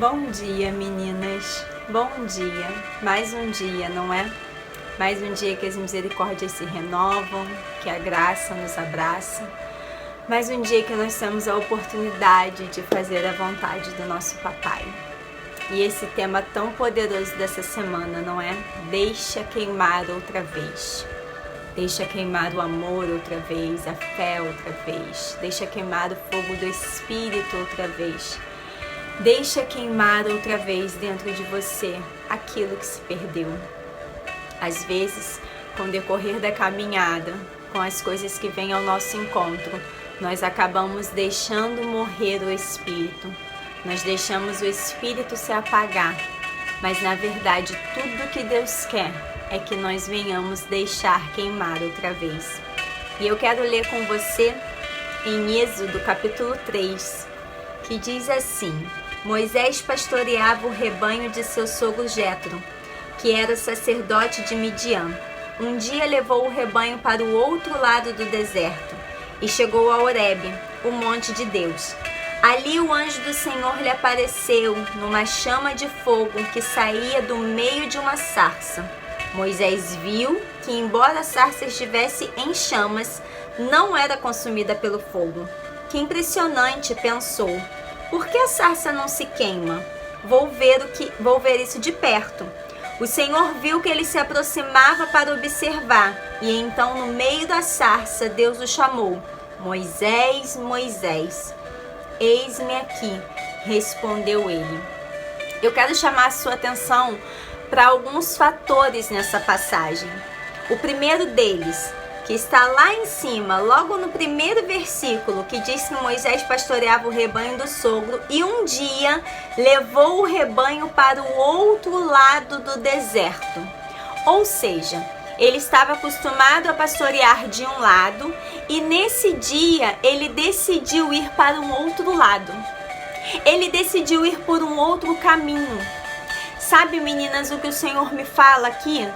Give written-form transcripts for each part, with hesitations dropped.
Bom dia, meninas. Bom dia. Mais um dia, não é? Mais um dia que as misericórdias se renovam, que a graça nos abraça. Mais um dia que nós temos a oportunidade de fazer a vontade do nosso papai. E esse tema tão poderoso dessa semana, não é? Deixa queimar outra vez. Deixa queimar o amor outra vez, a fé outra vez. Deixa queimar o fogo do Espírito outra vez. Deixa queimar outra vez dentro de você aquilo que se perdeu. Às vezes, com o decorrer da caminhada, com as coisas que vêm ao nosso encontro, nós acabamos deixando morrer o Espírito. Nós deixamos o Espírito se apagar. Mas, na verdade, tudo que Deus quer é que nós venhamos deixar queimar outra vez. E eu quero ler com você em Êxodo capítulo 3, que diz assim: Moisés pastoreava o rebanho de seu sogro Jetro, que era sacerdote de Midian. Um dia levou o rebanho para o outro lado do deserto e chegou a Horebe, o monte de Deus. Ali o anjo do Senhor lhe apareceu numa chama de fogo que saía do meio de uma sarça. Moisés viu que, embora a sarça estivesse em chamas, não era consumida pelo fogo. Que impressionante, pensou. Por que a sarça não se queima? Vou ver isso de perto. O Senhor viu que ele se aproximava para observar, e então, no meio da sarça, Deus o chamou: Moisés, Moisés. Eis-me aqui, respondeu ele. Eu quero chamar a sua atenção para alguns fatores nessa passagem. O primeiro deles, que está lá em cima, logo no primeiro versículo, que diz que Moisés pastoreava o rebanho do sogro e um dia levou o rebanho para o outro lado do deserto. Ou seja, ele estava acostumado a pastorear de um lado e nesse dia ele decidiu ir para um outro lado. Ele decidiu ir por um outro caminho. Sabe, meninas, o que o Senhor me fala aqui?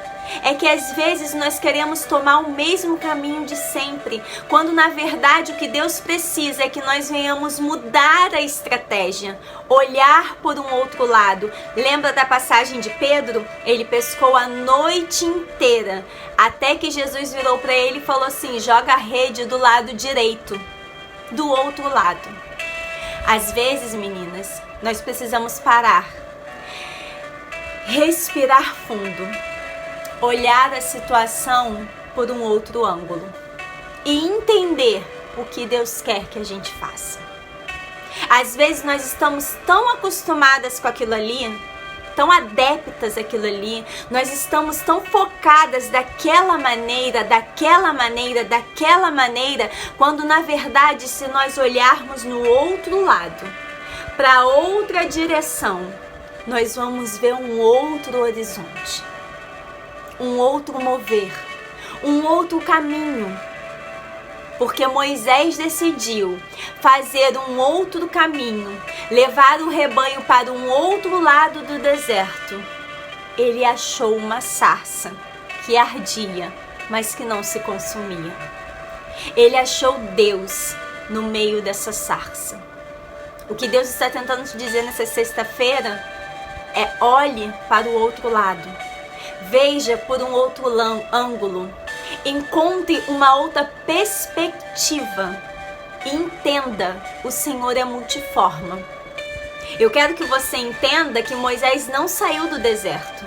É que às vezes nós queremos tomar o mesmo caminho de sempre, quando na verdade o que Deus precisa é que nós venhamos mudar a estratégia, olhar por um outro lado. Lembra da passagem de Pedro? Ele pescou a noite inteira, até que Jesus virou para ele e falou assim: joga a rede do lado direito, do outro lado. Às vezes, meninas, nós precisamos parar, respirar fundo, olhar a situação por um outro ângulo e entender o que Deus quer que a gente faça. Às vezes nós estamos tão acostumadas com aquilo ali, tão adeptas àquilo ali, nós estamos tão focadas daquela maneira, quando na verdade, se nós olharmos no outro lado, para outra direção, nós vamos ver um outro horizonte, um outro mover, um outro caminho. Porque Moisés decidiu fazer um outro caminho, levar o rebanho para um outro lado do deserto. Ele achou uma sarça que ardia, mas que não se consumia. Ele achou Deus no meio dessa sarça. O que Deus está tentando te dizer nessa sexta-feira é: olhe para o outro lado. Veja por um outro ângulo, encontre uma outra perspectiva e entenda, o Senhor é multiforme. Eu quero que você entenda que Moisés não saiu do deserto,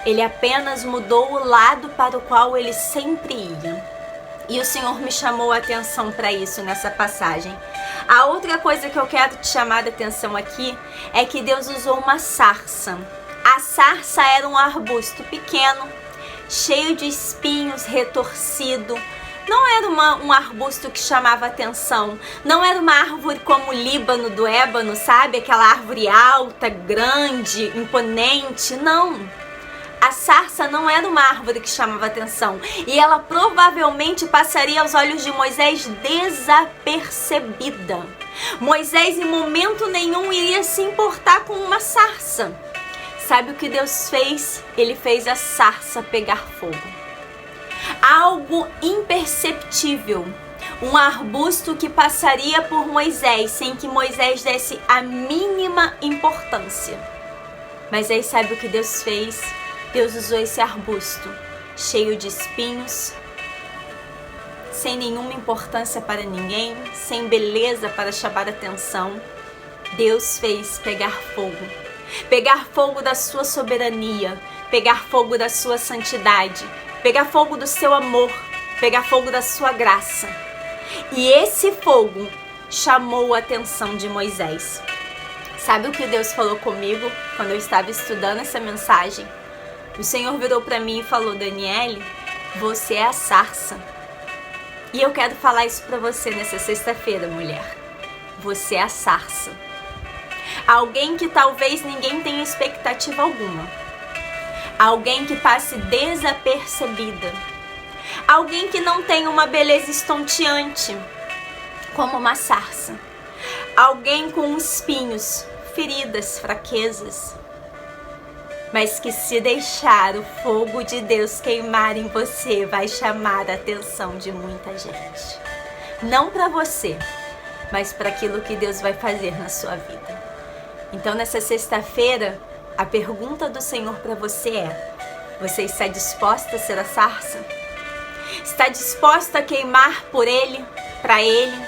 ele apenas mudou o lado para o qual ele sempre ia. E o Senhor me chamou a atenção para isso nessa passagem. A outra coisa que eu quero te chamar a atenção aqui é que Deus usou uma sarça. A sarça era um arbusto pequeno, cheio de espinhos, retorcido. Não era um arbusto que chamava atenção. Não era uma árvore como o Líbano do ébano, sabe? Aquela árvore alta, grande, imponente. Não. A sarça não era uma árvore que chamava atenção. E ela provavelmente passaria aos olhos de Moisés desapercebida. Moisés em momento nenhum iria se importar com uma sarça. Sabe o que Deus fez? Ele fez a sarça pegar fogo. Algo imperceptível. Um arbusto que passaria por Moisés sem que Moisés desse a mínima importância. Mas aí sabe o que Deus fez? Deus usou esse arbusto cheio de espinhos, sem nenhuma importância para ninguém, sem beleza para chamar atenção. Deus fez pegar fogo da sua soberania, pegar fogo da sua santidade, pegar fogo do seu amor, pegar fogo da sua graça. E esse fogo chamou a atenção de Moisés. Sabe o que Deus falou comigo quando eu estava estudando essa mensagem? O Senhor virou para mim e falou: Daniele, você é a sarça. E eu quero falar isso para você nessa sexta-feira, mulher. Você é a sarça. Alguém que talvez ninguém tenha expectativa alguma. Alguém que passe desapercebida. Alguém que não tem uma beleza estonteante, como uma sarça. Alguém com espinhos, feridas, fraquezas. Mas que se deixar o fogo de Deus queimar em você, vai chamar a atenção de muita gente. Não para você, mas para aquilo que Deus vai fazer na sua vida. Então, nessa sexta-feira, a pergunta do Senhor para você é: você está disposta a ser a sarça? Está disposta a queimar por Ele, para Ele?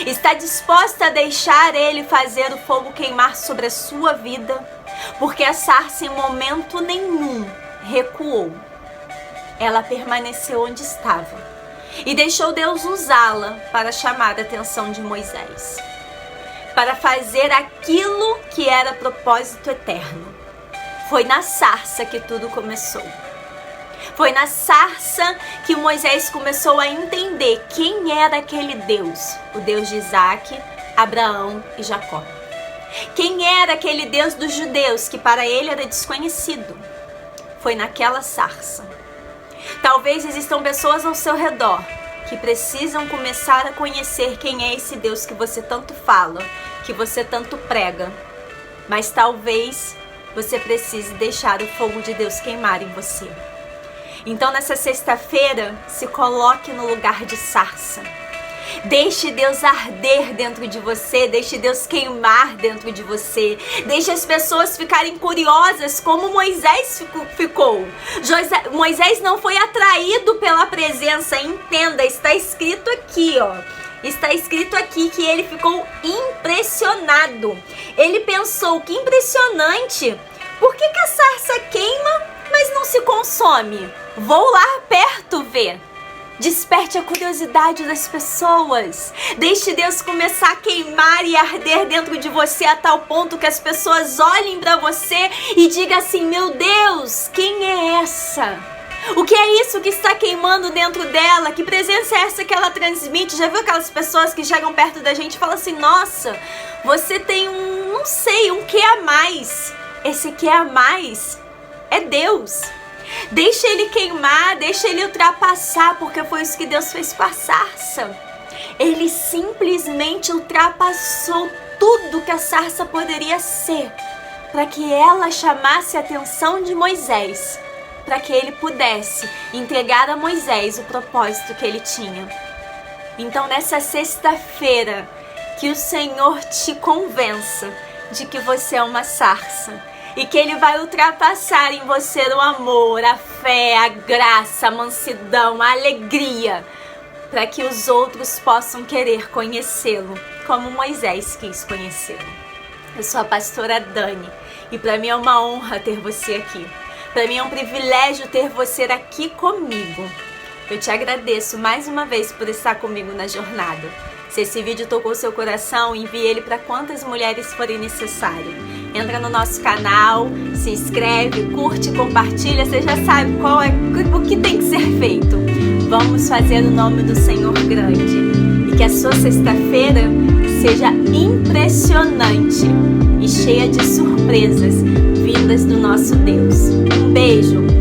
Está disposta a deixar Ele fazer o fogo queimar sobre a sua vida? Porque a sarça em momento nenhum recuou. Ela permaneceu onde estava e deixou Deus usá-la para chamar a atenção de Moisés, para fazer aquilo que era propósito eterno. Foi na sarça que tudo começou. Foi na sarça que Moisés começou a entender quem era aquele Deus, o Deus de Isaac, Abraão e Jacó. Quem era aquele Deus dos judeus que para ele era desconhecido? Foi naquela sarça. Talvez existam pessoas ao seu redor que precisam começar a conhecer quem é esse Deus que você tanto fala, que você tanto prega. Mas talvez você precise deixar o fogo de Deus queimar em você. Então nessa sexta-feira, se coloque no lugar de sarça. Deixe Deus arder dentro de você, deixe Deus queimar dentro de você. Deixe as pessoas ficarem curiosas como Moisés ficou. Moisés não foi atraído pela presença, entenda, está escrito aqui, ó. Está escrito aqui que ele ficou impressionado. Ele pensou, que impressionante, por que a sarça queima, mas não se consome? Vou lá perto ver. Desperte a curiosidade das pessoas. Deixe Deus começar a queimar e arder dentro de você a tal ponto que as pessoas olhem para você e digam assim: meu Deus, quem é essa? O que é isso que está queimando dentro dela? Que presença é essa que ela transmite? Já viu aquelas pessoas que chegam perto da gente e falam assim: nossa, você tem não sei, um que a mais. Esse que a mais é Deus. Deixa ele queimar, deixa ele ultrapassar, porque foi isso que Deus fez com a sarça. Ele simplesmente ultrapassou tudo que a sarça poderia ser, para que ela chamasse a atenção de Moisés, para que ele pudesse entregar a Moisés o propósito que ele tinha. Então nessa sexta-feira, que o Senhor te convença de que você é uma sarça, e que Ele vai ultrapassar em você o amor, a fé, a graça, a mansidão, a alegria, para que os outros possam querer conhecê-lo, como Moisés quis conhecê-lo. Eu sou a pastora Dani, e para mim é uma honra ter você aqui. Para mim é um privilégio ter você aqui comigo. Eu te agradeço mais uma vez por estar comigo na jornada. Se esse vídeo tocou seu coração, envie ele para quantas mulheres forem necessário. Entra no nosso canal, se inscreve, curte, compartilha, você já sabe o que tem que ser feito. Vamos fazer o nome do Senhor grande. E que a sua sexta-feira seja impressionante e cheia de surpresas vindas do nosso Deus. Um beijo!